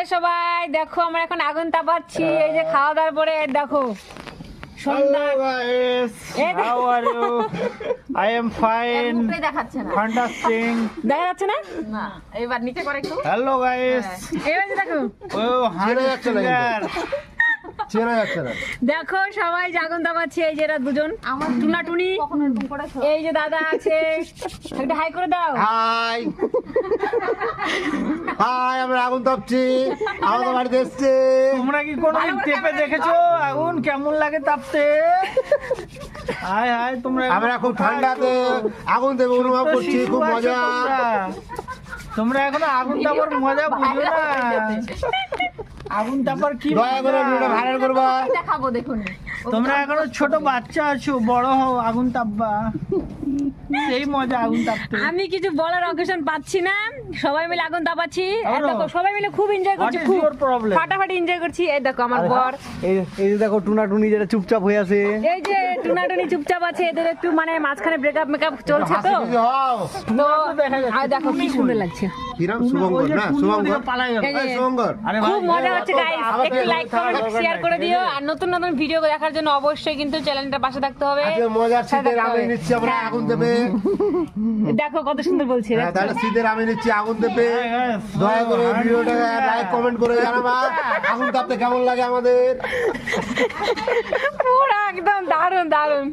সবাই দেখো আমরা এখন আগুন তাপাচ্ছি এই যে খাওয়া দাওয়ার পরে দেখো সন্ধ্যা এই দেখো। How are you? I am fine. মুখটাই দেখাচ্ছে না Fantastic. দেখা যাচ্ছে না না এবার নিচে করে একটু Hello guys. এবার যে দেখো Oh, চেনা honey যাচ্ছে না singer. চেনা যাচ্ছে না। দেখো সবাই যে আগুন তাপাচ্ছি এই যে এরা দুজন আমার টুনা টুনি কখনো এরকম করে এই যে দাদা আছে একটা হাই করে দাও হাই হাই, আমরা আগুন তাপছি, আমাদের বাড়িতে এসছে। তোমরা কি কোনোদিন টেপে দেখেছো আগুন কেমন লাগে তাপতে? হাই হাই তোমরা আমরা খুব ঠান্ডাতে আগুন দেবো অনুভব করছি, খুব মজা। তোমরা এখনো আগুন তাপার মজা বুঝো না। আগুন তাপার কি দয়া করে মজা? ভিডিওটা ভাইরাল করবা। দেখাবো দেখুন তোমরা এখনো ছোট বাচ্চা আছো, বড় হও আগুন তাপবা, সেই মজা আগুন তাপতে। আমি কিছু বলার অকেশন পাচ্ছি না সবাই মিলে আগুন তাপাচ্ছি আর আরো? দেখো সবাই মিলে খুব এনজয় করছি What is খুব your problem? ফাটাফাটি এনজয় করছি এই দেখো আমার বর এই যে দেখো টুনা টুনি যেটা চুপচাপ হয়ে আছে। এই যে টুনাটুনি চুপচাপ আছে এদের একটু মানে মাঝখানে ব্রেকআপ মেকআপ চলছে হাসি তো খুশি হও। তো দেখা যাচ্ছে। আর দেখো কি সুন্দর লাগছে কিরম শুভঙ্কর না, শুভঙ্কর পালাই গেল। এই যে- এই শুভঙ্কর আরে খুব ভাই, মজা হচ্ছে গাইস আবার একটু তো- লাইক কমেন্ট শেয়ার করে দিও আর নতুন নতুন ভিডিও দেখার জন্য অবশ্যই কিন্তু চ্যানেলটার পাশে থাকতে হবে আজকে মজার শীতের থাকতে আমি হবে। নিচ্ছি, আমরা হ্যাঁ। আগুন দেবে। দেখো কত সুন্দর বলছে হ্যাঁ, তাহলে শীতের আমি নিচ্ছি আগুন দেবে। হ্যাঁ, দয়া করে ভিডিওটা লাইক কমেন্ট করে জানাবা আগুন তাপতে কেমন লাগে আমাদের। পুরো একদম দারুণ দারুণ